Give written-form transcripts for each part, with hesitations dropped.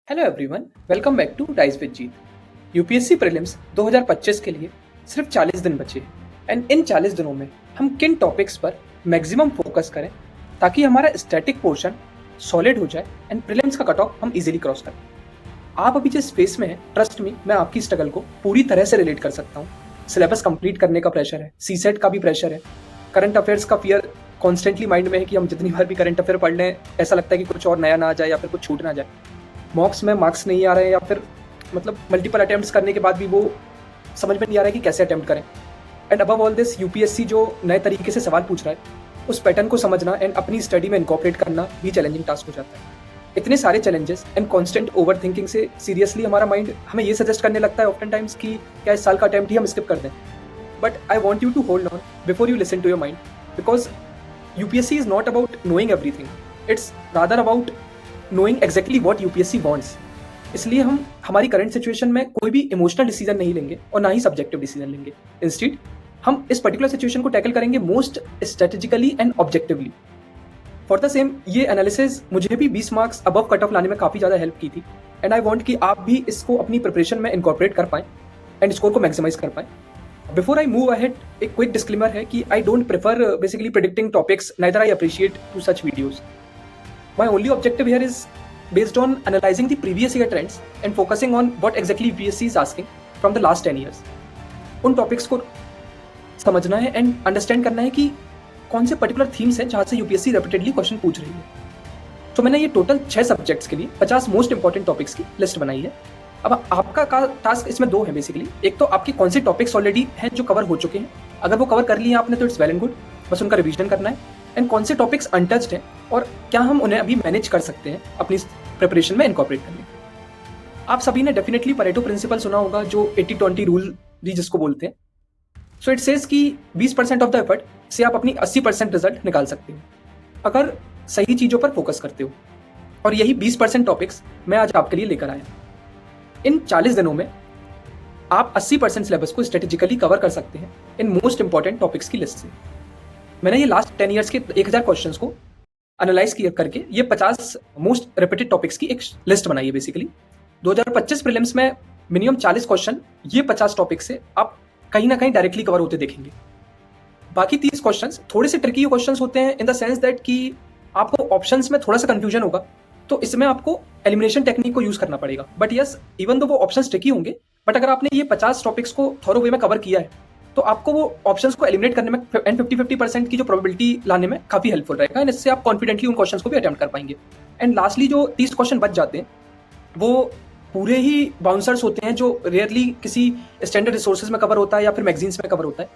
Hello everyone, welcome back to Dice with Jeet. UPSC prelims 2025 के लिए सिर्फ 40 दिन बचे हैं एंड इन 40 दिनों में हम किन टॉपिक्स पर मैक्सिमम फोकस करें ताकि हमारा स्टैटिक पोर्शन सॉलिड हो जाए एंड प्रीलिम्स का कट ऑफ हम इजीली क्रॉस करें। आप अभी जिस फेस में हैं, ट्रस्ट मी, मैं आपकी स्ट्रगल को पूरी तरह से रिलेट कर सकता हूँ। सिलेबस कंप्लीट करने का प्रेशर है, सीसेट का भी प्रेशर है, करंट अफेयर्स का फियर कॉन्स्टेंटली माइंड में है कि हम जितनी बार भी करंट अफेयर पढ़ लें ऐसा लगता है कि कुछ और नया ना आ जाए या फिर कुछ छूट ना जाए। मॉक्स में मार्क्स नहीं आ रहे हैं या फिर मतलब मल्टीपल अटेम्प्ट्स करने के बाद भी वो समझ में नहीं आ रहा है कि कैसे अटेम्प्ट करें। And above all this UPSC जो नए तरीके से सवाल पूछ रहा है उस पैटर्न को समझना एंड अपनी स्टडी में इनकॉर्पोरेट करना भी चैलेंजिंग टास्क हो जाता है। इतने सारे challenges and constant over thinking से सीरियसली हमारा माइंड हमें ये सजेस्ट करने लगता है ऑफ्टन टाइम्स कि क्या इस साल का अटेम्प्ट ही हम स्किप कर दें। But I want you to hold on before you listen to your mind, because UPSC is not about knowing everything, it's rather about knowing exactly what UPSC wants. इसलिए हम हमारी करंट सिचुएशन में कोई भी emotional decision नहीं लेंगे और ना ही सब्जेक्टिव डिसीजन लेंगे। इंस्टेड हम इस पर्टिकुलर सिचुएशन को टैकल करेंगे most strategically and objectively. For the same ये एनालिसिस मुझे भी 20 मार्क्स अबव कट ऑफ लाने में काफ़ी ज़्यादा हेल्प की थी एंड आई वांट कि आप भी इसको अपनी प्रिपरेशन में इनकॉर्पोरेट कर पाएँ एंड स्कोर को मैक्सिमाइज कर पाएँ। बिफोर आई मूव अहेड, एक क्विक डिस्क्लेमर है कि I don't prefer basically predicting topics, neither I appreciate to such videos. My only objective here is based on analyzing the previous year trends and focusing on what exactly UPSC is asking from the last 10 years. उन topics को समझना है and understand करना है कि कौन से particular themes हैं जहाँ से यूपीएससी रिपीटेडली क्वेश्चन पूछ रही है। तो मैंने ये टोटल 6 सब्जेक्ट्स के लिए 50 मोस्ट इंपॉर्टेंट टॉपिक्स की लिस्ट बनाई है। अब आपका टास्क इसमें 2 है बेसिकली। एक तो आपके कौन से टॉपिक्स ऑलरेडी हैं जो कवर हो चुके हैं, अगर वो कवर कर लिए आपने तो इट्स वेल एंड गुड, बस उनका रिवीजन करना है। एंड कौन से टॉपिक्स अनटच्ड हैं और क्या हम उन्हें अभी मैनेज कर सकते हैं अपनी प्रिपरेशन में इनकॉर्पोरेट करने। आप सभी ने डेफिनेटली परेटो प्रिंसिपल सुना होगा, जो 80-20 रूल भी जिसको बोलते हैं। सो इट सेज कि 20% ऑफ द एफर्ट से आप अपनी 80% रिजल्ट निकाल सकते हो अगर सही चीज़ों पर फोकस करते हो। और यही 20% टॉपिक्स मैं आज आपके लिए लेकर आया। इन 40 दिनों में आप 80% सिलेबस को स्ट्रेटेजिकली कवर कर सकते हैं इन मोस्ट इंपॉर्टेंट टॉपिक्स की लिस्ट से। मैंने ये लास्ट 10 ईयर्स के 1000 क्वेश्चंस को एनालाइज किया करके ये 50 मोस्ट रिपीटेड टॉपिक्स की एक लिस्ट बनाई है बेसिकली। 2025 प्रीलिम्स में मिनिमम 40 क्वेश्चन ये 50 टॉपिक से आप कहीं ना कहीं डायरेक्टली कवर होते देखेंगे। बाकी 30 क्वेश्चंस थोड़े से ट्रिकी क्वेश्चंस होते हैं इन द सेंस दैट कि आपको ऑप्शंस में थोड़ा सा कंफ्यूजन होगा, तो इसमें आपको एलिमिनेशन टेक्निक को यूज करना पड़ेगा। बट यस, इवन दो वो ऑप्शंस ट्रिकी होंगे, बट अगर आपने ये 50 टॉपिक्स को थॉरो वे में कवर किया है तो आपको वो ऑप्शंस को एलिमिनेट करने में एंड 50-50% की जो प्रोबेबिलिटी लाने में काफी हेल्पफुल रहेगा एंड इससे आप कॉन्फिडेंटली उन क्वेश्चंस को भी अटेम्प्ट कर पाएंगे। एंड लास्टली जो 30 क्वेश्चन बच जाते हैं वो पूरे ही बाउंसर्स होते हैं जो रेयरली किसी स्टैंडर्ड रिसोर्सेज में कवर होता है या फिर मैगजीन्स में कवर होता है।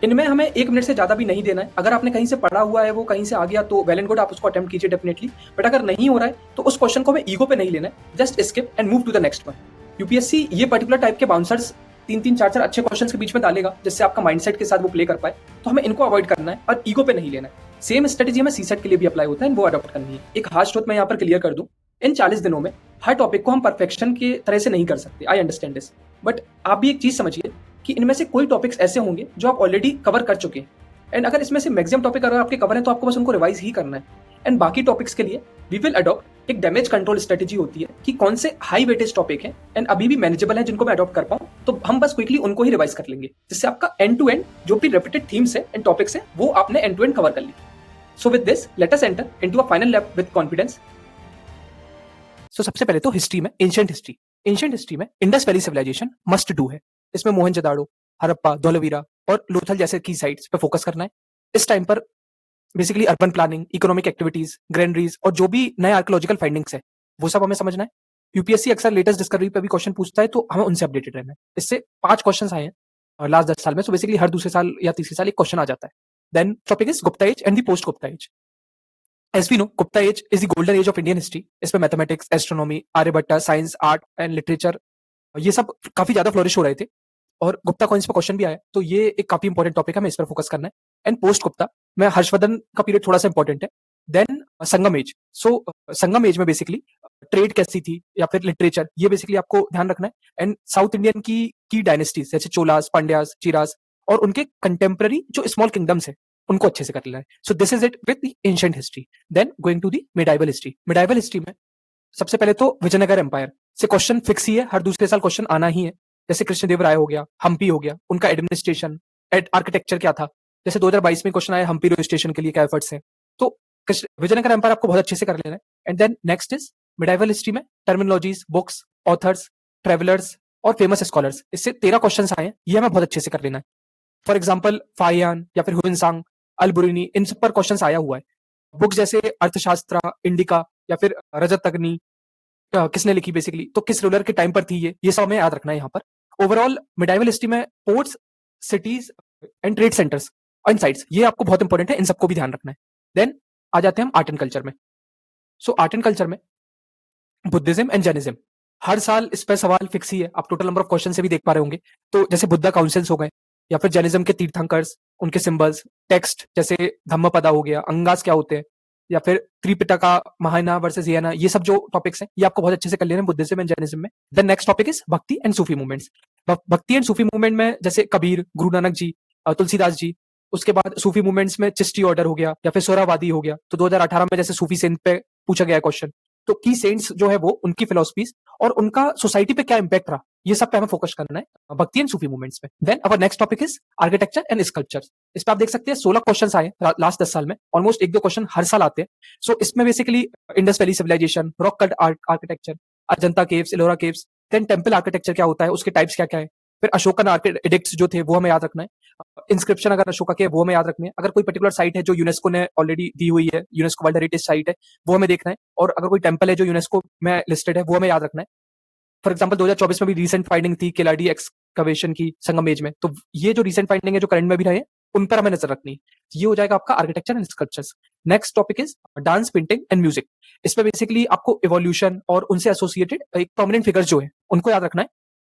इनमें हमें 1 मिनट से ज़्यादा भी नहीं देना है। अगर आपने कहीं से पढ़ा हुआ है, वो कहीं से आ गया तो वेल एंड गुड, आप उसको अटेम्प्ट कीजिए डेफिनेटली। बट अगर नहीं हो रहा है तो उस क्वेश्चन को हमें ईगो पे नहीं लेना है, just skip and move to the next one. UPSC ये पर्टिकुलर टाइप के बाउंसर्स 3-4 अच्छे क्वेश्चंस के बीच में डालेगा जिससे आपका माइंडसेट के साथ वो प्ले कर पाए, तो हमें इनको अवॉइड करना है और ईगो पे नहीं लेना है। सेम स्ट्रेटेजी हमें सीसेट के लिए भी अप्लाई होता है, वो अडॉप्ट करनी है। एक हार्ड ट्रुथ मैं यहाँ पर क्लियर कर दूं, इन 40 दिनों में हर टॉपिक को हम परफेक्शन के तरह से नहीं कर सकते, आई अंडरस्टैंड दिस। बट आप भी एक चीज समझिए कि इनमें से कोई टॉपिक्स ऐसे होंगे जो आप ऑलरेडी कवर कर चुके हैं एंड अगर इसमें से मैक्सिमम टॉपिक अगर आपके कवर है तो आपको बस उनको रिवाइज ही करना है। एंड बाकी टॉपिक्स के लिए वी विल अडॉप्ट एक डैमेज कंट्रोल स्ट्रेटेजी होती है कि कौन से हाई वेटेज टॉपिक हैं एंड अभी भी मैनेजेबल है जिनको मैं अडॉप्ट कर पाऊं, तो हम बस क्विकली उनको ही रिवाइज कर लेंगे जिससे आपका एंड टू एंड जो भी रिपीटेड थीम्स है एंड टॉपिक्स है वो आपने एंड टू एंड कवर कर ली। So with this let us enter into a final lap with confidence. So सबसे पहले तो हिस्ट्री में एंशिएंट हिस्ट्री में Indus valley civilisation must do है। इसमें मोहनजोदाड़ो, हड़प्पा, धोलावीरा और लोथल जैसे की साइट्स पे फोकस करना है। इस टाइम पर basically urban planning, economic activities, granaries और जो भी नए आर्कियोलॉजिकल फाइंडिंग्स है वो सब हमें समझना है। यूपीएससी अक्सर लेटेस्ट डिस्कवरी पे भी क्वेश्चन पूछता है तो हमें उनसे अपडेटेड रहना है। इससे 5 क्वेश्चन आए हैं लास्ट 10 साल में, सो बेसिकली हर दूसरे साल या तीसरे साल एक क्वेश्चन आ जाता है। Then topic is Gupta age and the post Gupta age. As we know, Gupta age is the golden age of Indian history. इसमें mathematics, astronomy, Aryabhata, science, art and literature ये सब काफी ज्यादा फ्लोरिश हो रहे थे और गुप्ता कॉइन्स पर क्वेश्चन भी आया, तो ये एक काफी इंपॉर्टेंट टॉपिक है, हमें इस पर फोकस करना है। एंड पोस्ट गुप्ता में हर्षवर्धन का पीरियड थोड़ा सा इंपॉर्टेंट है। देन संगम एज। सो संगम एज में बेसिकली ट्रेड कैसी थी या फिर लिटरेचर, ये बेसिकली आपको ध्यान रखना है। एंड साउथ इंडियन की डायनेस्टीज जैसे चोलास, पांड्यास, चीरास और उनके कंटेम्प्रेरी जो स्मॉल किंगडम्स है उनको अच्छे से कर लेना है। So this is it with the ancient history. Then going to the medieval history. Medieval history में सबसे पहले तो विजयनगर एम्पायर से क्वेश्चन फिक्स ही है, हर दूसरे साल क्वेश्चन आना ही है। जैसे कृष्णदेवराय हो गया, हम्पी हो गया, उनका एडमिनिस्ट्रेशन आर्किटेक्चर क्या था। जैसे 2022 में क्वेश्चन आया हम्पी रजिस्ट्रेशन के लिए क्या एफर्ट्स हैं। तो विजयनगर एम्पायर आपको बहुत अच्छे से कर लेना है। And then next is medieval history में टर्मिनोलॉजीज, बुक्स, ऑथर्स, ट्रेवलर्स और फेमस स्कॉलर्स, इससे 13 क्वेश्चन आए हैं, ये हमें बहुत अच्छे से कर लेना है। फॉर एग्जाम्पल फाहियान या फिर हुइनसांग, अलबुरिनी, इन सब पर क्वेश्चन आया हुआ है। बुक्स जैसे अर्थशास्त्र, इंडिका या फिर रजत अग्नि किसने लिखी बेसिकली, तो किस रूलर के टाइम पर थी, ये सब हमें याद रखना है यहाँ पर। ओवरऑल मिडाइवल हिस्ट्री में ports, cities and trade centres and sites, ये आपको बहुत इंपॉर्टेंट है, इन सबको भी ध्यान रखना है। देन आ जाते हैं हम आर्ट एंड कल्चर में। सो आर्ट एंड कल्चर में बुद्धिज्म एंड जैनिज्म, हर साल इस पर सवाल फिक्स ही है, आप टोटल नंबर ऑफ क्वेश्चन से भी देख पा रहे होंगे। तो जैसे बुद्धा काउंसिल्स हो गए या फिर जैनिज्म के तीर्थंकर्स, उनके सिंबल्स, टेक्स्ट जैसे धम्मपदा हो गया, अंगास क्या होते हैं, या फिर त्रिपिटका, महायाना वर्सेस याना, ये सब जो टॉपिक्स हैं ये आपको बहुत अच्छे से कर लेना है बुद्धिज्म एंड जैनिज्म में। देन नेक्स्ट टॉपिक इज भक्ति एंड सूफी मूवमेंट्स। भक्ति एंड सूफी मूवमेंट में जैसे कबीर, गुरु नानक जी, तुलसीदास जी। उसके बाद सूफी मूवमेंट्स में चिश्ती ऑर्डर हो गया या फिर सोहरावादी हो गया। तो 2018 में जैसे सूफी सेंट पे पूछा गया क्वेश्चन, तो की सेंट्स जो है वो उनकी फिलोसफीज और उनका सोसाइटी पे क्या इंपैक्ट रहा, ये सब पे हमें फोकस करना है भक्ति एंड सूफी मूवमेंट्स में। Then our next topic is architecture and sculpture. इस पे आप देख सकते हैं 16 क्वेश्चन आए लास्ट 10 साल में, ऑलमोस्ट एक दो क्वेश्चन हर साल आते हैं। सो इसमें basically Indus valley civilisation, rock cut architecture, Ajanta caves, Ellora caves, then temple architecture क्या होता है, उसके टाइप्स क्या क्या है, फिर अशोकन आर्किटेक्ट्स जो थे वो हमें याद रखना है। इंस्क्रिप्शन अगर अशोका के वो हमें याद रखनी है। अगर कोई पर्टिकुलर साइट है जो यूनेस्को ने ऑलरेडी दी हुई है, यूनेस्को वर्ल्ड हेरिटेज साइट है, वो हमें देखना है। और अगर कोई टेम्पल है जो यूनेस्को में लिस्टेड है, वो हमें याद रखना है। फॉर एग्जाम्पल 2024 में भी रिसेंट फाइंडिंग थी केलाडी एक्सकवेशन की संगम एज में, तो ये जो रिसेंट फाइंडिंग है जो करंट में भी रहे हैं, उन पर हमें नजर रखनी है। ये हो जाएगा आपका architecture and sculptures. Next topic is dance, painting and music. इसमें बेसिकली आपको इवोल्यूशन और उनसे एसोसिएटेड एक प्रोमिनेंट फिगर्स जो है उनको याद रखना है।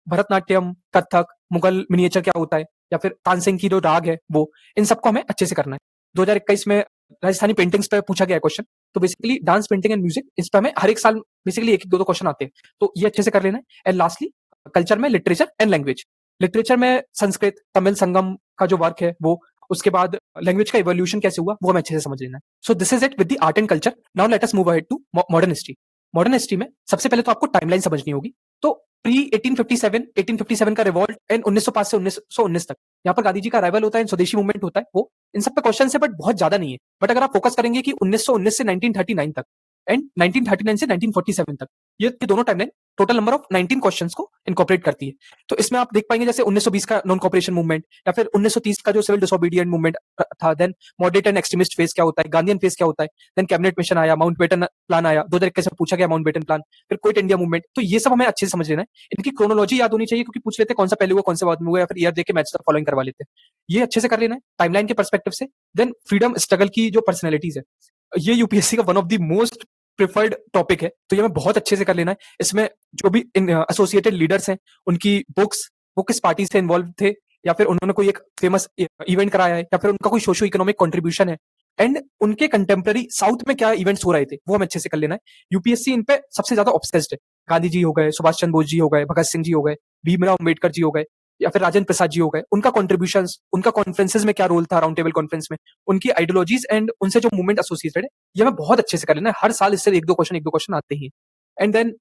भरतनाट्यम, कथक, मुगल मिनिएचर क्या होता है, या फिर तानसेन की जो राग है वो, इन सबको हमें अच्छे से करना है। 2021 में राजस्थानी पेंटिंग्स पे पूछा गया क्वेश्चन, तो basically dance, painting and music, इस पे हमें हर एक साल बेसिकली एक एक दो दो क्वेश्चन आते हैं, तो ये अच्छे से कर लेना है। एंड लास्टली कल्चर में लिटरेचर एंड लैंग्वेज। लिटरेचर में संस्कृत, तमिल संगम का जो वर्क है वो, उसके बाद लैंग्वेज का इवोल्यूशन कैसे हुआ वो हमें अच्छे से समझ लेना है। So this is it with the art and culture. Now let us move ahead to modern history. Modern history में सबसे पहले तो आपको टाइमलाइन समझनी होगी। तो प्री 1857 का रिवॉल्ट एंड 1905 से 1919 तक, यहाँ पर गांधी जी का अराइवल होता है, स्वदेशी मूवमेंट होता है, वो इन सब पे क्वेश्चन है बट बहुत ज्यादा नहीं है। बट अगर आप फोकस करेंगे कि 1919 से 1939 तक एंड 1939 से 1947 तक, ये दोनों timeline total number of 19 questions को इनकॉर्पोरेट करती है। तो इसमें आप देख पाएंगे जैसे 1920 का नॉन कॉपरेशन मूवमेंट, या फिर 1930 का जो सिविल डिसोबीडिएंट मूवमेंट था, then moderate and extremist phase क्या होता है, गांधीयन फेज क्या होता है, देन कैबिनेट मिशन आया, माउंटबेटन प्लान आया, 2021 में पूछा गया माउंटबेटन प्लान, फिर क्विट इंडिया मूवमेंट। तो ये सब हमें अच्छे से समझ लेना है। इनकी क्रोनोलॉजी याद होनी चाहिए, क्योंकि पूछ लेते कौन सा पहले हुआ कौन सा बाद में हुआ, या फिर ईयर देके मैच फॉलोइंग करवा लेते हैं। ये अच्छे से कर लेना है टाइमलाइन के परस्पेक्टिव से। देन फ्रीडम स्ट्रगल की जो पर्सनैलिटीज है, ये यूपीएससी का one of the most preferred topic है, तो ये हमें बहुत अच्छे से कर लेना है। इसमें जो भी एसोसिएटेड लीडर्स हैं, उनकी बुक्स, वो किस पार्टी से इन्वॉल्व थे, या फिर उन्होंने कोई एक फेमस इवेंट कराया है, या फिर उनका कोई सोशो इकोनॉमिक कंट्रीब्यूशन है, एंड उनके कंटेम्प्रेरी साउथ में क्या इवेंट्स हो रहे थे, वो हमें अच्छे से कर लेना है। यूपीएससी इन पे सबसे ज्यादा ऑब्सेस्ड है। गांधी जी हो गए, सुभाष चंद्र बोस जी हो गए, भगत सिंह जी हो गए, भीमराव अम्बेडकर जी हो गए, या फिर राजेंद्र प्रसाद जी हो गए, उनका कॉन्ट्रीब्यूशंस, उनका कॉन्फ्रेंसेस में क्या रोल था, राउंड टेबल कॉन्फ्रेंस में, उनकी आइडियोलॉजीज एंड उनसे जो मूवमेंट एसोसिएटेड है, ये हमें बहुत अच्छे से कर लेना है। हर साल इससे एक दो क्वेश्चन आते ही। एंड देन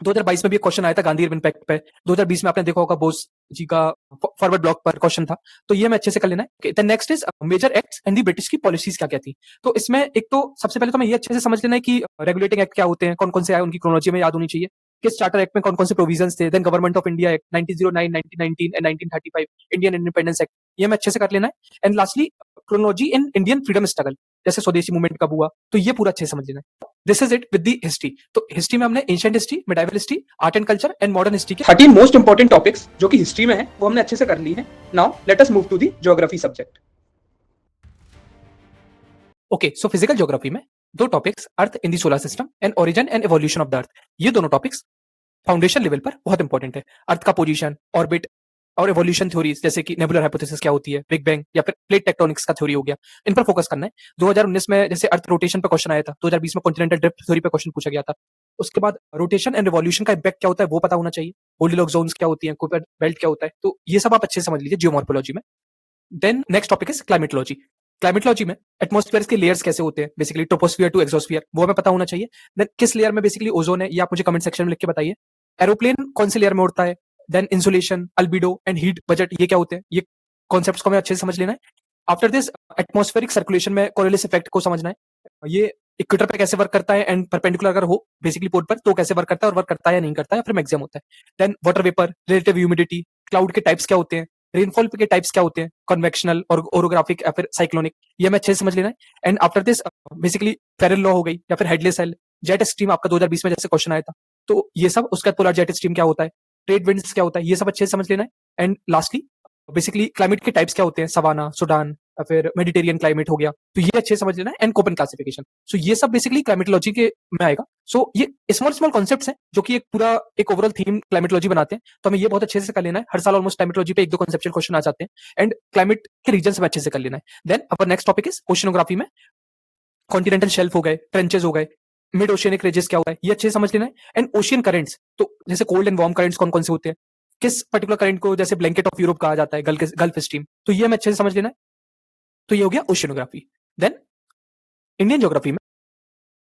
2022 में भी एक क्वेश्चन आया था गांधी इम्पैक्ट पे। 2020 में आपने देखा होगा बोस जी का फॉरवर्ड ब्लॉक पर क्वेश्चन था, तो ये हमें अच्छे से कर लेना है। Then next is major acts and the British की पॉलिसीज क्या क्या थी। तो इसमें एक तो सबसे पहले तो हमें ये अच्छे से समझ लेना है कि रेगुलेटिंग एक्ट क्या होते हैं, कौन कौन से आए, उनकी क्रोनोलॉजी में याद होनी चाहिए। किस चार्टर एक्ट में कौन कौन से प्रोविजंस थे, then government of India act 1909, 1919 and 1935, Indian independence act, ये हमें अच्छे से कर लेना है। And lastly chronology in Indian freedom struggle, जैसे स्वदेशी मूवमेंट कब हुआ, तो ये पूरा अच्छे से समझ लेना है। This is it with the history. तो हिस्ट्री में हमने ancient history, medieval history, art and culture and modern history के 13 मोस्ट इंपॉर्टेंट टॉपिक्स जो कि हिस्ट्री में है वो हमने अच्छे से कर ली है। Now let us move to the geography subject. Okay, so physical geography में दो topics, earth in the solar system and origin and evolution of the earth, ये दोनों टॉपिक्स फाउंडेशन लेवल पर बहुत इंपॉर्टेंट है। अर्थ का पोजीशन, ऑर्बिट और evolution theories, जैसे कि नेबुलर हाइपोथेसिस क्या होती है, बिग बैंग, या फिर प्लेट टेक्टोनिक्स का थ्योरी हो गया, इन पर फोकस करना है। 2019 में जैसे अर्थ रोटेशन पे क्वेश्चन आया था, 2020 में कॉन्टिनेंटल ड्रिफ्ट थ्योरी पे क्वेश्चन पूछा गया था। उसके बाद रोटेशन एंड रिवॉल्यूशन का इंपैक्ट क्या होता है वो पता होना चाहिए, गोल्डीलॉक्स जोन्स क्या होती है, कुपर बेल्ट क्या होता है, तो ये सब आप अच्छे से समझ लीजिए जियोमॉर्फोलॉजी में। Then next topic is climatology. Climatology में एटमॉस्फेयर के लेयर्स कैसे होते हैं, बेसिकली ट्रोपोस्फियर टू एक्सोस्फियर, वो हमें पता होना चाहिए। देन किस लेयर में बेसिकली ओजोन है, ये आप मुझे कमेंट सेक्शन में लिख के बताइए। एरोप्लेन कौन से लेयर में उड़ता है, then insolation, albedo and heat budget, ये क्या होते हैं, ये कॉन्सेप्ट्स को हमें अच्छे से समझ लेना है। आफ्टर दिस एटमॉस्फेरिक सर्कुलेशन में कोरियोलिस इफेक्ट को समझना है, ये इक्वेटर पे कैसे वर्क करता है एंड परपेंडिकुलर अगर हो बेसिकली पोल पर तो कैसे वर्क करता है और वर्क करता है या नहीं करता है, फिर मैक्सिमम होता है। Then water vapour, relative humidity, cloud के टाइप्स क्या होते हैं, रेनफॉल के टाइप्स क्या होते हैं, कन्वेक्शनल और ओरोग्राफिक या फिर साइक्लोनिक, ये हमें अच्छे से समझ लेना है। And after this basically Feral law हो गई या फिर हेडले सेल, जेट स्ट्रीम आपका 2020 में जैसे क्वेश्चन आया था, तो ये सब, उसका पोलर जेट स्ट्रीम क्या होता है, ट्रेड विंड्स क्या होता है, ये सब अच्छे से समझ लेना है। एंड लास्टली बेसिकली क्लाइमेट के टाइप्स क्या होते हैं, सवाना, सुडान या फिर मेडिटेरियन क्लाइमेट हो गया, तो ये अच्छे से समझ लेना है। एंड कोपन क्लासिफिकेशन, सो ये सब बेसिकली क्लाइमेटोलॉजी के में आएगा। सो ये स्मॉल स्मॉल कॉन्सेप्ट्स हैं जो कि एक पूरा एक ओवरऑल थीम क्लाइमेटोलॉजी बनाते हैं, तो हमें ये बहुत अच्छे से कर लेना है। हर साल ऑलमोस्ट क्लाइमेटोलॉजी पे एक दो कॉन्सेप्चुअल क्वेश्चन आ जाते हैं एंड क्लाइमेट के रीजन में अच्छे से कर लेना है। Then our next topic is oceanography में कॉन्टिनेंटल शेल्फ हो गए, ट्रेंचेस हो गए, मिड ओशियनिक रेजेस क्या होता है, ये अच्छे से समझ लेना है। एंड ओशियन करंट्स, तो जैसे कोल्ड एंड वार्म करंट्स कौन कौन से होते हैं, किस पर्टिकुलर करंट को जैसे ब्लैंकेट ऑफ यूरोप कहा जाता है, गल्फ स्ट्रीम, तो ये हमें अच्छे से समझ लेना है। तो ये हो गया ओशियनोग्राफी। देन इंडियन ज्योग्राफी में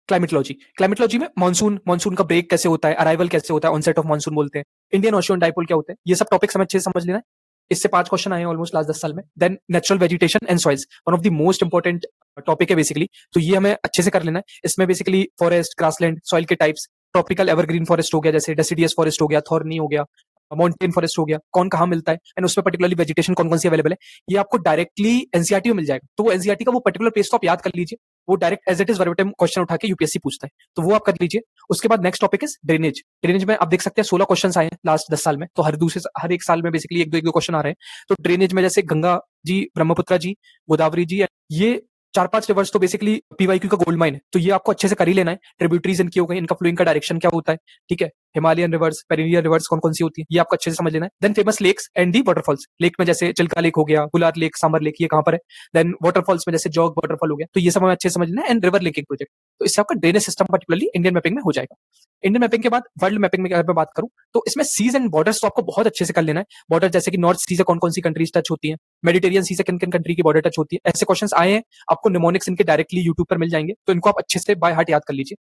क्लाइमेटोलॉजी, क्लाइमेटोलॉजी में मानसून, मानसून का ब्रेक कैसे होता है, अराइवल कैसे होता है, ऑनसेट ऑफ मानसून बोलते हैं, इंडियन ओशियन डाइपोल क्या होते हैं, ये सब टॉपिक्स हमें अच्छे से समझ लेना है। इससे 5 क्वेश्चन आए हैं ऑलमोस्ट लास्ट 10 साल में। Then natural vegetation and soils, one of the most important topic है बेसिकली, तो ये हमें अच्छे से कर लेना है। इसमें बेसिकली फॉरेस्ट, ग्रासलैंड, सॉइल के टाइप्स, ट्रॉपिकल एवरग्रीन फॉरेस्ट हो गया, जैसे डेसिडियस फॉरेस्ट हो गया, थॉर्नी हो गया, माउंटेन फॉरेस्ट हो गया, कौन कहाँ मिलता है एंड उसमें पर्टिकुलरली वेजिटेशन कौन कौन सी अवेलेबल है, ये आपको डायरेक्टली एनसीईआरटी में मिल जाएगा। तो वो एनसीईआरटी का वो पर्टिकुलर पेज तो आप याद कर लीजिए, वो direct as it is verbatim question उठा के यूपीएससी पूछता है, तो वो आप कर लीजिए। उसके बाद next topic is drainage, drainage में आप देख सकते हैं 16 क्वेश्चन आए हैं लास्ट 10 साल में, तो हर एक साल में बेसिकली एक दो क्वेश्चन आ रहे हैं। तो ड्रेनेज में जैसे गंगा जी, ब्रह्मपुत्र जी, गोदावरी जी, ये 4-5 रिवर्स तो बेसिकली पीवाईक्यू का गोल्ड माइन है, तो ये आपको अच्छे से कर ही लेना है। ट्रिब्यूटरीज इनकी हो गई, इनका फ्लोइंग का डायरेक्शन क्या होता है, ठीक है, हिमालयन रिवर्स, पेरिनियर रिवर्स कौन कौन सी होती है, ये आपको अच्छे से समझ लेना है। Then famous lakes and the waterfalls, lake में जैसे चिल्का लेक हो गया, गुलार लेक, सांबर लेक, ये कहां पर है। देन वाटरफॉल्स में जैसे जॉग वाटरफॉल हो गया, तो ये सब हमें अच्छे से समझ लेना है। एंड रिवर लेकिंग प्रोजेक्ट, तो इससे आपका drainage system particularly Indian mapping में हो जाएगा। इंडियन मैपिंग के बाद वर्ल्ड मैपिंग में अगर मैं बात करूं, तो इसमें सीज एंड बॉर्डर्स तो आपको बहुत अच्छे से कर लेना है। बॉर्डर जैसे कि नॉर्थ सी से कौन कौन सी कंट्रीज टच होती है, मेडिटेरियन सी से किन किन कंट्री की बॉर्डर टच होती है, ऐसे क्वेश्चंस आए हैं, आपको निमोनिक्स इनके डायरेक्टली यूट्यूब पर मिल जाएंगे, तो इनको आप अच्छे से बाय हार्ट याद कर लीजिए।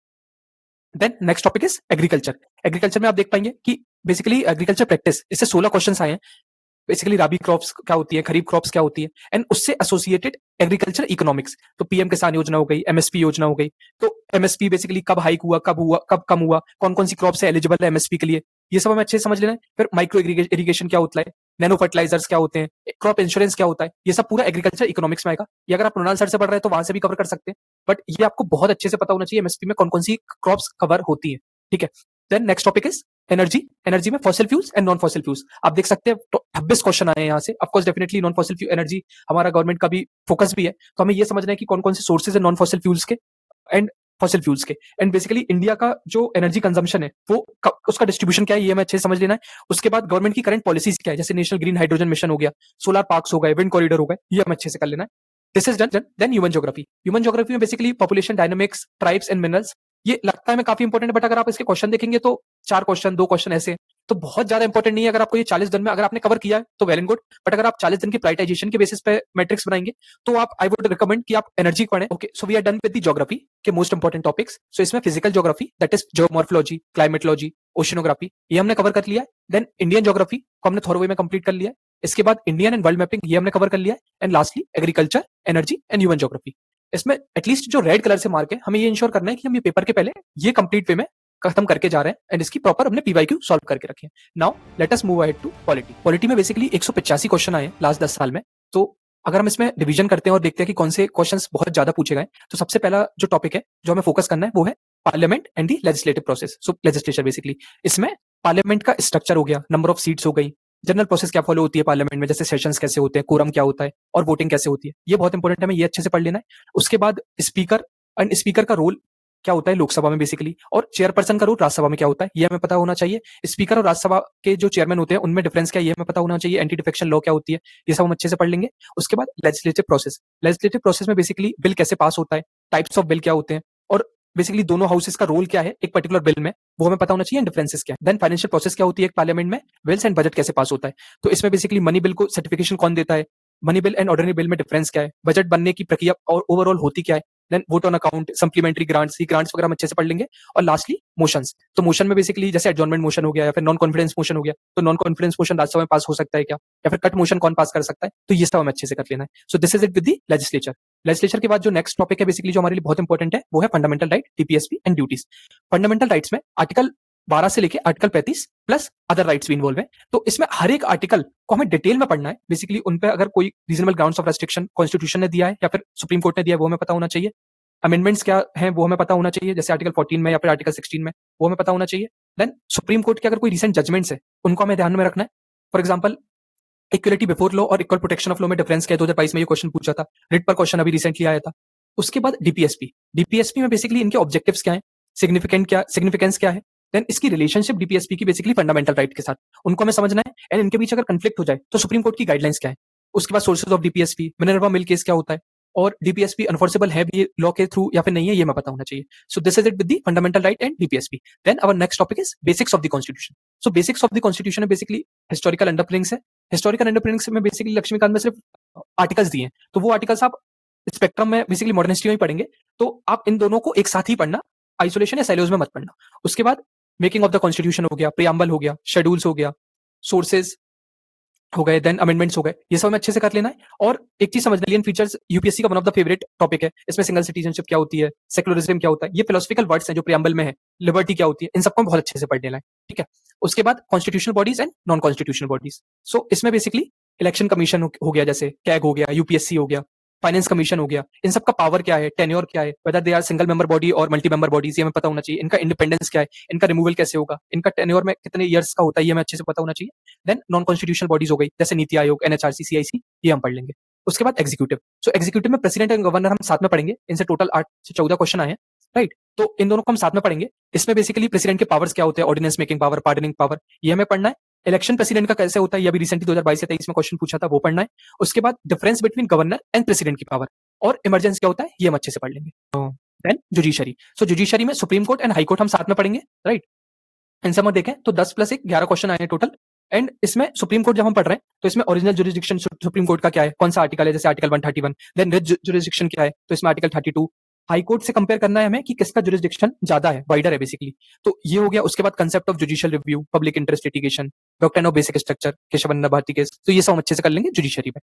Then next topic is agriculture, agriculture में आप देख पाएंगे कि बेसिकली एग्रीकल्चर प्रैक्टिस, इससे 16 क्वेश्चंस आए हैं। बेसिकली राबी क्रॉप्स क्या होती है, खरीफ क्रॉप्स क्या होती है, एंड उससे एसोसिएटेड एग्रीकल्चर इकोनॉमिक्स, तो पीएम किसान योजना हो गई, एमएसपी योजना हो गई, तो एमएसपी बेसिकली कब हाइक हुआ, कब कम हुआ, कौन कौन सी क्रॉप से एलिजिबल है एमएसपी के लिए, ये सब हमें अच्छे से समझ लेना है। फिर माइक्रो इरिगेशन क्या होता है, नैनो फर्टिलाइजर्स क्या होते हैं, क्रॉप इंश्योरेंस क्या होता है, ये सब पूरा एग्रीकल्चर इकोनॉमिक्स में आएगा। ये अगर आप मृणाल सर से पढ़ रहे हैं तो वहां से भी कवर कर सकते हैं, बट ये आपको बहुत अच्छे से पता होना चाहिए एमएसपी में कौन कौन सी क्रॉप्स कवर होती है, ठीक है। Then next topic is energy, energy में fossil fuels and non fossil fuels, आप देख सकते हैं 26 क्वेश्चन आए हैं यहाँ से। Of course definitely non fossil fuel energy हमारा गवर्नमेंट का भी फोकस भी है, तो हमें ये समझना है कि कौन कौन से सोर्सेज है नॉन फॉसिल फ्यूल्स के एंड फॉसिल फ्यूल्स के, एंड बेसिकली इंडिया का जो एनर्जी कंजम्पशन है वो उसका डिस्ट्रीब्यूशन क्या है, ये हमें अच्छे से समझ लेना है। उसके बाद गवर्नमेंट की करंट पॉलिसीज क्या है, जैसे नेशनल ग्रीन हाइड्रोजन मिशन हो गया, सोलर पार्क्स हो गए, विंड कॉरिडोर हो गए, ये हमें अच्छे से कर लेना है। This is done. Then human geography, human geography में basically population dynamics, tribes and minerals, ये लगता है मैं काफी इंपॉर्टेंट है, बट अगर आप इसके क्वेश्चन देखेंगे तो 4 क्वेश्चन, 2 क्वेश्चन ऐसे, तो बहुत ज्यादा इंपॉर्टेंट नहीं है। अगर आपको ये 40 दिन में अगर आपने कवर किया है तो वेल एंड गुड, बट अगर आप 40 दिन की प्रायोरिटाइजेशन के बेसिस पे मैट्रिक्स बनाएंगे तो आप, आई वुड रिकमेंड कि आप एनर्जी पढ़ें। Okay, so we are done with the geography के मोस्ट इंपॉर्टेंट टॉपिक्स। सो इसमें physical geography, that is geomorphology, climatology, oceanography, ये हमने कवर कर लिया है। देन इंडियन ज्योग्राफी को हमने थॉरो वे में कंप्लीट कर लिया है। इसके बाद इंडियन एंड वर्ल्ड मैपिंग, ये हमने कवर कर लिया है। And lastly agriculture, energy and human geography. इसमें एटलीस्ट जो रेड कलर से मार्क है, हमें ये इंश्योर करना है कि हम ये पेपर के पहले ये कंप्लीट वे में खत्म करके जा रहे हैं एंड इसकी प्रॉपर हमने पीवाईक्यू सॉल्व करके रखे हैं। Now let us move ahead to polity. Polity में बेसिकली 185 क्वेश्चन आए हैं लास्ट 10 साल में, तो अगर हम इसमें डिवीजन करते हैं और देखते हैं कि कौन से क्वेश्चंस बहुत ज्यादा पूछे गए, तो सबसे पहला जो टॉपिक है जो हमें फोकस करना है वो है parliament and the legislative process. So legislature basically, इसमें पार्लियामेंट का स्ट्रक्चर हो गया, नंबर ऑफ सीट्स हो गई, जनरल प्रोसेस क्या फॉलो होती है पार्लियामेंट में, जैसे सेशंस कैसे होते हैं, कोरम क्या होता है और वोटिंग कैसे होती है, ये बहुत इंपॉर्टेंट है, हमें ये अच्छे से पढ़ लेना है। उसके बाद स्पीकर एंड स्पीकर का रोल क्या होता है लोकसभा में बेसिकली, और चेयरपर्सन का रोल राज्यसभा में क्या होता है, ये हमें पता होना चाहिए। स्पीकर और राज्यसभा के जो चेयरमैन होते हैं उनमें डिफरेंस क्या है, ये हमें पता होना चाहिए। एंटी डिफेक्शन लॉ क्या होती है, ये सब हम अच्छे से पढ़ लेंगे। उसके बाद लेजिस्लेटिव प्रोसेस, लेजिस्लेटिव प्रोसेस में बेसिकली बिल कैसे पास होता है, टाइप्स ऑफ बिल क्या होते हैं, और बेसिकली दोनों हाउसेस का रोल क्या है एक पर्टिकुलर बिल में, वो हमें पता होना चाहिए। डिफरेंसेस क्या है। देन फाइनेंशियल प्रोसेस क्या होती है एक पार्लियामेंट में, बिल्स एंड बजट कैसे पास होता है, तो इसमें बेसिकली मनी बिल को सर्टिफिकेशन कौन देता है, money bill and ordinary bill में डिफरेंस क्या है, बजट बनने की प्रक्रिया और ओवरऑल होती क्या है, then vote on account, supplementary grants, ये ग्रांट्स वगैरह हम अच्छे से पढ़ लेंगे। और लास्टली मोशंस, तो मोशन में बेसिकली जैसे एडजॉर्नमेंट मोशन हो गया या फिर नॉन कॉन्फिडेंस मोशन हो गया, तो नॉन कॉन्फिडेंस मोशन राज्यसभा में पास हो सकता है क्या, या फिर कट मोशन कौन पास कर सकता है, तो ये सब हमें अच्छे से कर लेना है। So this is it with the legislature. Legislature के बाद जो नेक्स्ट टॉपिक है बेसिकली जो हमारे लिए बहुत इंपॉर्टेंट है वो है fundamental right, DPSP and duties. Fundamental rights में आर्टिकल 12 से लेके आर्टिकल 35 प्लस अदर राइट्स भी इन्वॉल्व है। तो इसमें हर एक आर्टिकल को हमें डिटेल में पढ़ना है। बेसिकली उन पे अगर कोई reasonable grounds of restriction constitution ने दिया है या फिर सुप्रीम कोर्ट ने दिया है वो हमें पता होना चाहिए। अमेंडमेंट्स क्या हैं वो हमें पता होना चाहिए, जैसे आर्टिकल 14 में या फिर आर्टिकल 16 में, वो हमें पता होना चाहिए। देन सुप्रीम कोर्ट के अगर कोई रिसेंट जजमेंट्स है उनको हमें ध्यान में रखना है। For example equality before law और इक्वल प्रोटेक्शन ऑफ लॉ में डिफरेंस क्या है, 2022 में ये क्वेश्चन पूछा था, रिट पर क्वेश्चन अभी रिसेंटली आया था। उसके बाद डीपीएसपी, डीपीएसपी में बेसिकली इनके ऑब्जेक्टिव्स क्या है, सिग्निफिकेंस क्या है, देन इसकी रिलेशनशिप डीपीएसपी की बेसिकली फंडामेंटल राइट के साथ, उनको हमें समझना है। एंड इनके बीच अगर कंफ्लिक्ट हो जाए तो सुप्रीम कोर्ट की गाइडलाइंस क्या है। उसके बाद sources of DPSP, Minerva mill case क्या होता है, और डीपीएसपी अनफोर्सेबल है भी लॉ के थ्रू या फिर नहीं है, ये हमें पता होना चाहिए। So this is it with the fundamental right and DPSP. Then our next topic is basics of the constitution. So basics of the constitution में बेसिकली हिस्टोरिकल अंडरपिनिंग्स है। हिस्टोरिकल अंडरपिनिंग्स में बेसिकली लक्ष्मीकांत में सिर्फ आर्टिकल्स दिए हैं, तो वो articles आप स्पेक्ट्रम में बेसिकली मॉडर्न हिस्ट्री में ही पढ़ेंगे, तो आप इन दोनों को एक साथ ही पढ़ना, आइसोलेशन या साइलोज में मत पढ़ना। उसके बाद मेकिंग ऑफ द कॉन्स्टिट्यूशन हो गया, प्रियम्बल हो गया, शेड्यूल्स हो गया, सोर्सेज हो गए, देन अमेंडमेंट्स हो गए, ये सब हमें अच्छे से कर लेना है। और एक चीज समझ एलियन फीचर्स यूपीएससी का one of the favourite topic है। इसमें सिंगल सिटीजनशिप क्या होती है, सेक्युलरिज्म क्या होता है, ये फिलोसफिकल वर्ड्स हैं जो प्रियम्बल में है, लिबर्टी क्या होती है, इन सबको बहुत अच्छे से पढ़ लेना है, ठीक है। उसके बाद constitutional bodies and non constitutional bodies. So इसमें बेसिकली इलेक्शन कमीशन हो गया, जैसे कैग हो गया, यूपीएससी हो गया, फाइनेंस कमीशन हो गया, इन सबका पावर क्या है, टेन्योर क्या है, whether they are single member body और मल्टी मेंबर बॉडीज, ये हमें पता होना चाहिए। इनका इंडिपेंडेंस क्या है, इनका रिमूवल कैसे होगा, इनका टेन्योर में कितने ईयर्स का होता है, ये हमें अच्छे से पता होना चाहिए। देन नॉन कॉन्स्टिट्यूशनल बॉडीज हो गई, जैसे नीति आयोग, एनएचआरसी, सीआईसी, ये हम पढ़ लेंगे। उसके बाद एग्जीक्यूटिव। सो एग्जीक्यूटिव में प्रेसिडेंट एंड गवर्नर हम साथ में पढ़ेंगे, इनसे टोटल 8 से 14 क्वेश्चन आए हैं, राइट। तो इन दोनों को हम साथ में पढ़ेंगे। इसमें बेसिकली प्रेसिडेंट के पावर्स क्या होते हैं, ordinance making power, pardoning power, ये हमें पढ़ना है। इलेक्शन प्रेसिडेंट का कैसे होता है, ये अभी रिसेंटली 2022 से 23 में क्वेश्चन पूछा था, वो पढ़ना है। उसके बाद difference between governor and president की पावर और इमरजेंसी क्या होता है, ये हम अच्छे से पढ़ लेंगे। Then judiciary. सो जुडिशरी में supreme court and high court हम साथ में पढ़ेंगे, राइट। इनसे हम देखें तो 10 + 1 11 क्वेश्चन आए हैं टोटल। एंड इसमें सुप्रीम कोर्ट जब हम पढ़ रहे हैं तो इसमें ओरिजिनल जुरिस्डिक्शन सुप्रीम कोर्ट का क्या है, कौन सा आर्टिकल है, जैसे आर्टिकल 131। देन रिट जुरिस्डिक्शन क्या है, तो इसमें आर्टिकल 32। हाई कोर्ट से कंपेयर करना है हमें कि किसका जुरिस्डिक्शन ज्यादा है, वाइडर है बेसिकली, तो ये हो गया। उसके बाद concept of judicial review, public interest litigation, doctrine of basic structure, Keshav Bharati case, तो ये सब हम अच्छे से कर लेंगे जुडिशरी में।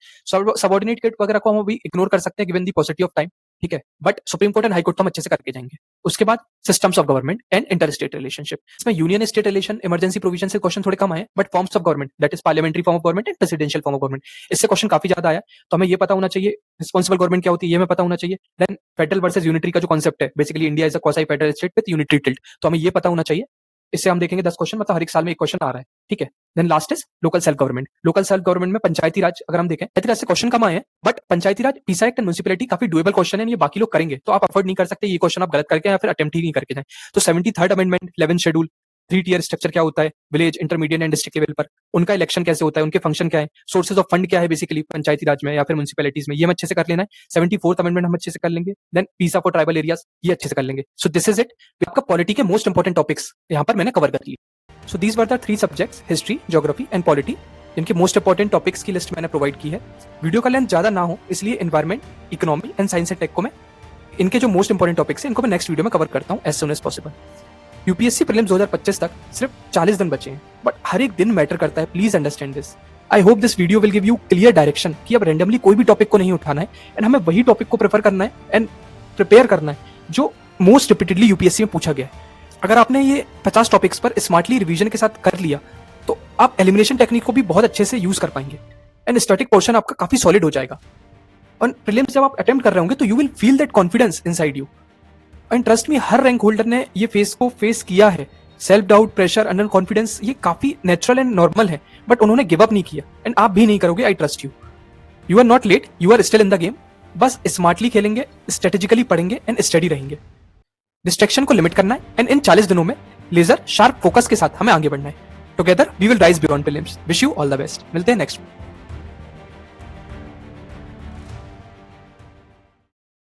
सबऑर्डिनेट केट वगैरह को हम अभी इग्नोर कर सकते हैं given the paucity of time, ठीक है, but supreme court and high court तो हम अच्छे से करके जाएंगे। उसके बाद systems of government and inter state relationship. इसमें union state relation, emergency provision से क्वेश्चन थोड़े कम आए, but forms of government, that is parliamentary form of government and presidential form of government, इससे क्वेश्चन काफी ज्यादा आया, तो हमें ये पता होना चाहिए। रिस्पॉन्सिबल गवर्नमेंट क्या होती है, ये हमें पता होना चाहिए। देन फेडरल वर्सेस यूनिटरी का जो कॉन्सेप्ट है, basically India is a quasi federal state with unitary tilt, तो हमें ये पता होना चाहिए। इससे हम देखेंगे 10 क्वेश्चन, मतलब हर एक साल में एक क्वेश्चन आ रहा है, ठीक है। Then last is local self government. Local self government में पंचायती राज अगर हम देखें, पंचायती राज से क्वेश्चन कम आए हैं, बट पंचायती राज, पीसा एक्ट एंड म्युनिसिपैलिटी काफी डुएबल क्वेश्चन है, ये बाकी लोग करेंगे, तो आप अफोर्ड नहीं कर सकते ये क्वेश्चन आप गलत करके या फिर अटेम्प्ट ही नहीं करके जाए। तो 73rd amendment, 11th schedule, 3 tier structure क्या होता है, village, intermediate and district level पर, उनका इलेक्शन कैसे होता है, उनके फंक्शन क्या है, सोर्सेज ऑफ फंड क्या है बेसिकली पंचायती राज में या फिर म्युनिसिपैलिटीज में, ये हम अच्छे से कर लेना है। 74th अमेंडमेंट हम अच्छे से कर लेंगे। देन पीसा फॉर ट्राइबल एरियाज, ये अच्छे से कर लेंगे। सो दिस इज इट, आपका पॉलिटी के मोस्ट इंपॉर्टेंट टॉपिक्स यहाँ पर मैंने कवर कर लिए। So these were the 3 subjects, history, geography and polity, इनके मोस्ट इंपॉर्टेंट टॉपिक्स की लिस्ट मैंने प्रोवाइड की है। वीडियो का लेंथ ज्यादा ना हो इसलिए environment, economy and science and tech को मैं, इनके जो मोस्ट इंपॉर्टेंट टॉपिक्स हैं इनको मैं नेक्स्ट वीडियो में कवर करता हूँ as soon as possible. UPSC prelims 2025 तक सिर्फ 40 दिन बचे हैं, बट हर एक दिन मैटर करता है, please understand this. I hope this video will give you clear direction कि अब रैंडमली कोई भी टॉपिक को नहीं उठाना है एंड हमें वही टॉपिक को प्रेफर करना है एंड प्रिपेयर करना है जो मोस्ट रिपीटेडली यूपीएससी में पूछा गया है। अगर आपने ये 50 टॉपिक्स पर स्मार्टली रिवीजन के साथ कर लिया तो आप एलिमिनेशन टेक्निक को भी बहुत अच्छे से यूज कर पाएंगे एंड स्टैटिक पोर्शन आपका काफी सॉलिड हो जाएगा। और प्रीलिम्स जब आप अटेम्प्ट कर रहे होंगे तो you will feel that confidence inside you and trust me, हर रैंक होल्डर ने ये फेस को फेस किया है। Self doubt, pressure, under confidence, ये काफी नेचुरल एंड नॉर्मल है, बट उन्होंने गिव अप नहीं किया एंड आप भी नहीं करोगे। I trust you, you are not late, you are still in the game. बस स्मार्टली खेलेंगे, स्ट्रेटेजिकली पढ़ेंगे एंड स्टडी रहेंगे। डिस्ट्रैक्शन को लिमिट करना है एंड इन 40 दिनों में लेजर शार्प फोकस के साथ हमें आगे बढ़ना है। Together we will rise beyond prelims. Wish you all the best. मिलते हैं नेक्स्ट।